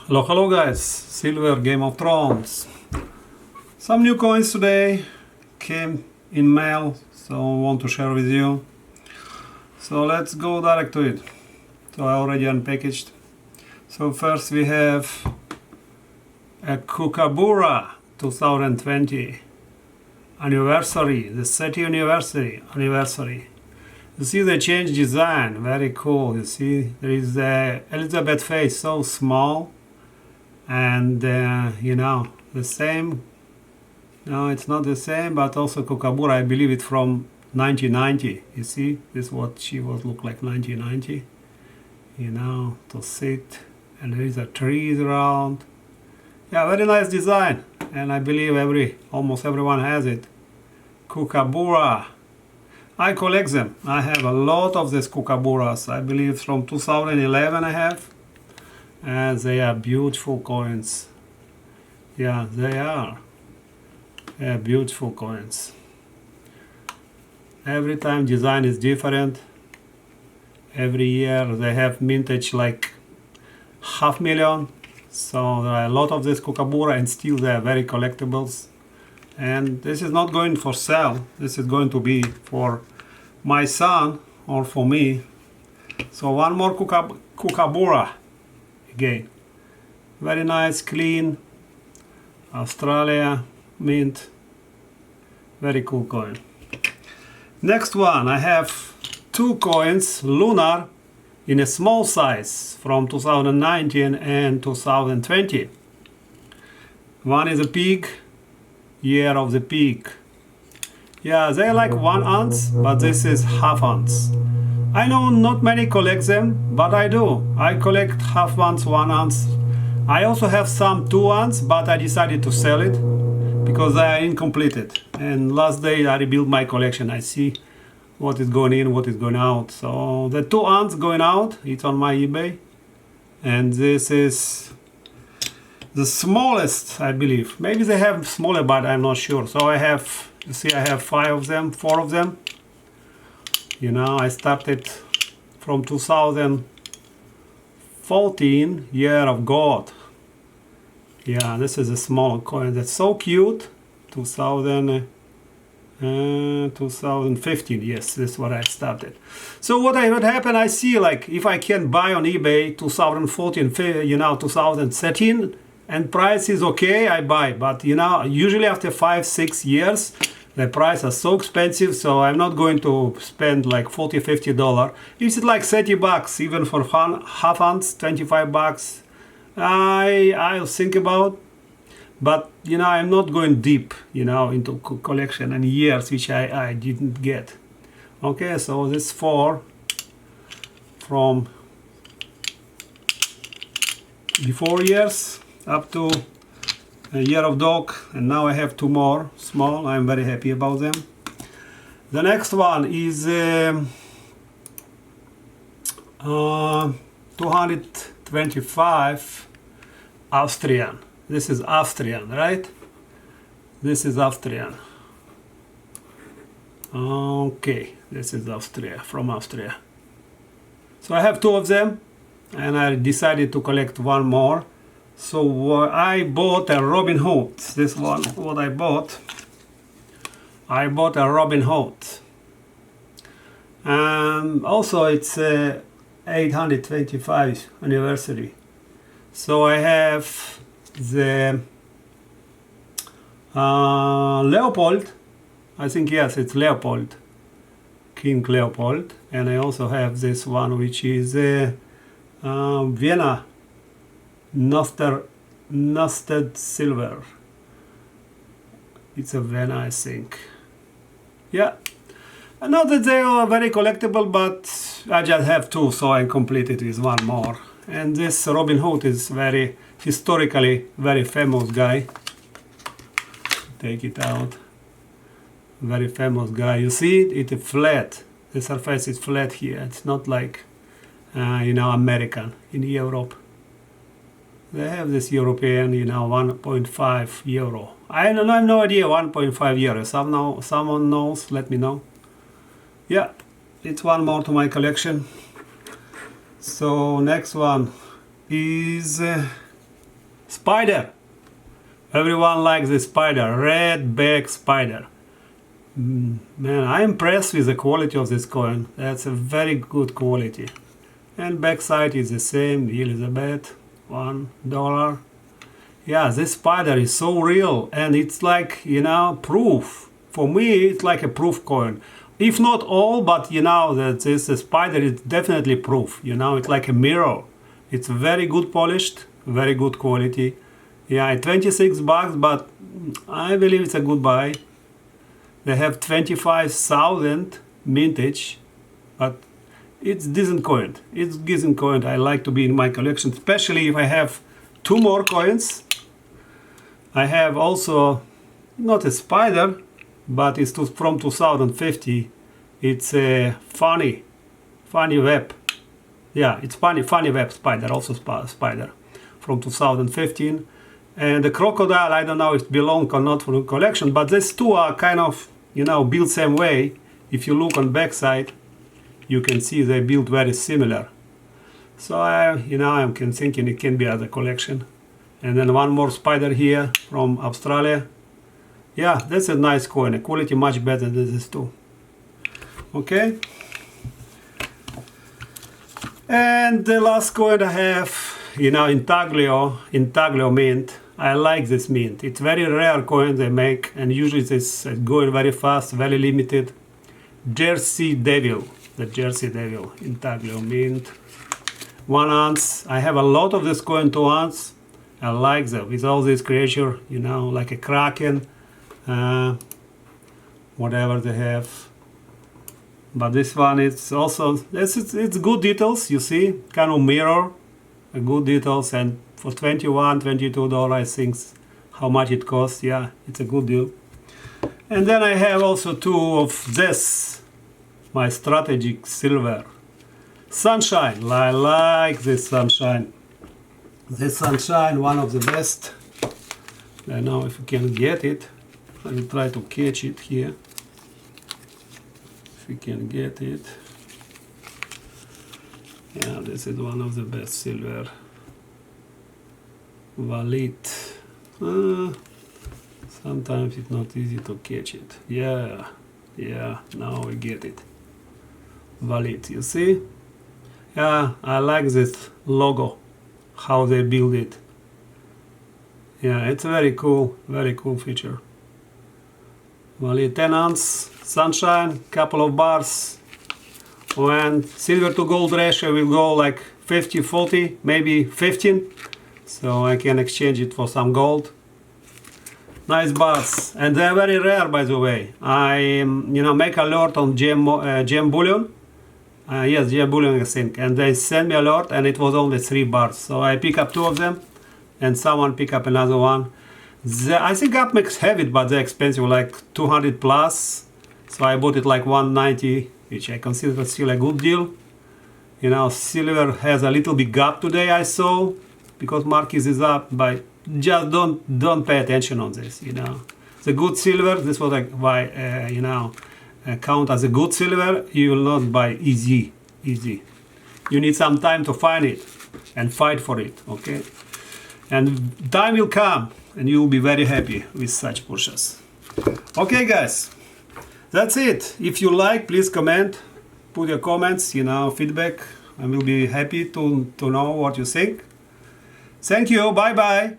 Hello guys, Silver Game of Thrones. Some new coins today came in mail, so I want to share with you. So let's go direct to it. So I already unpackaged. So first we have a Kookaburra 2020 anniversary, the 30th anniversary. You see the change design, very cool. You see there is the Elizabeth face, so small. And the same, no, it's not the same, but also Kookaburra, I believe it's from 1990. You see, this is what she was look like 1990. To sit, and there is a trees around. Yeah, very nice design, and I believe almost everyone has it. Kookaburra, I collect them. I have a lot of these Kookaburras. I believe from 2011 I have. And they are beautiful coins. Yeah, they are. They are beautiful coins. Every time design is different. Every year they have mintage like 500,000. So there are a lot of this Kookaburra, and still they are very collectibles. And this is not going for sale. This is going to be for my son or for me. So one more Kookaburra. Again, very nice, clean, Australia mint, very cool coin. Next one, I have two coins, Lunar, in a small size from 2019 and 2020. One is a pig, year of the pig. Yeah, they're like 1 ounce, but this is half ounce. I know not many collect them, but I do. I collect half ounce, 1 ounce. I also have some 2 ounce, but I decided to sell it because they are incomplete. And last day I rebuilt my collection. I see what is going in, what is going out. So the 2 ounce going out, it's on my eBay. And this is the smallest, I believe. Maybe they have smaller, but I'm not sure. So I have, you see, I have 4 of them. I started from 2014, year of God. Yeah, this is a small coin that's so cute. 2015, yes, this is what I started. So what happened, I see, like, if I can buy on eBay 2014, 2013, and price is okay, I buy. But usually after 5-6 years, the price is so expensive, so I'm not going to spend like $40-50. If it's like $30, even for half ounce, $25, I'll think about. But I'm not going deep, into collection and years which I didn't get. Okay, so this 4 from before years up to a year of dog, and now I have 2 more small. I'm very happy about them. The next one is 225 Austrian. This is Austrian, right? This is Austrian. Okay, this is Austria, from Austria. So I have 2 of them, and I decided to collect 1 more. So I bought a Robin Hood. This one, what I bought. I bought a Robin Hood. And also it's 825 anniversary. So I have the Leopold. I think, yes, it's Leopold. King Leopold. And I also have this one, which is Vienna. Nosted silver. It's a Vienna, I think. Yeah. I know that they are very collectible, but I just have 2, so I completed with 1 more. And this Robin Hood is very historically very famous guy. Take it out. Very famous guy. You see it? It's flat. The surface is flat here. It's not like American in Europe. They have this European, 1.5 euro. I have no idea, 1.5 euro. Someone knows, let me know. Yeah, it's 1 more to my collection. So next one is Spider. Everyone likes the spider, red back spider. Man, I'm impressed with the quality of this coin. That's a very good quality. And backside is the same, Elizabeth, $1. Yeah, this spider is so real, and it's like, you know, proof. For me, it's like a proof coin. If not all, but you know, that this spider is definitely proof. You know, it's like a mirror. It's very good polished, very good quality. Yeah, $26, but I believe it's a good buy. They have 25,000 mintage, but it's decent coin. It's decent coin. I like to be in my collection, especially if I have two more coins. I have also not a spider, but it's from 2050. It's a funny web. Yeah, it's funny web spider, also spider from 2015. And the crocodile, I don't know if it belongs or not for the collection, but these two are kind of, you know, built same way. If you look on backside, you can see they built very similar. So I'm thinking it can be as a collection. And then one more spider here from Australia. Yeah, that's a nice coin. The quality much better than this too. Okay. And the last coin I have, you know, intaglio mint. I like this mint. It's very rare coin they make, and usually it's going very fast, very limited. Jersey Devil, the Jersey Devil, intaglio mint. 1 ounce. I have a lot of this coin, 2 ounce. I like them with all these creatures, you know, like a kraken, whatever they have. But this one, it's also it's good details. You see, kind of mirror, good details, and for $21, $22, I think how much it costs. Yeah, it's a good deal. And then I have also two of this, my strategic silver. Sunshine, I like this sunshine. This sunshine, one of the best. I don't know if you can get it. I will try to catch it here. If you can get it. Yeah, this is one of the best silver. Valid. Sometimes it's not easy to catch it. Yeah, now we get it. Valid, you see? Yeah, I like this logo, how they build it. Yeah, it's a very cool feature. Valid 10 ounce, sunshine, couple of bars. When silver to gold ratio will go like 50-40, maybe 15. So I can exchange it for some gold. Nice bars, and they're very rare, by the way. I make alert on gem bullion. Yes, gem bullion, I think, and they sent me alert, and it was only 3 bars. So I pick up 2 of them, and someone pick up another one. I think Upmax have it, but they're expensive, like 200 plus. So I bought it like 190, which I consider still a good deal. You know, silver has a little bit gap today, I saw, because market is up, but just don't pay attention on this. You know, the good silver. This was like why count as a good silver. You will not buy easy. You need some time to find it and fight for it. Okay, and time will come, and you will be very happy with such purchase. Okay, guys, that's it. If you like, please comment. Put your comments. Feedback. I will be happy to know what you think. Thank you. Bye bye.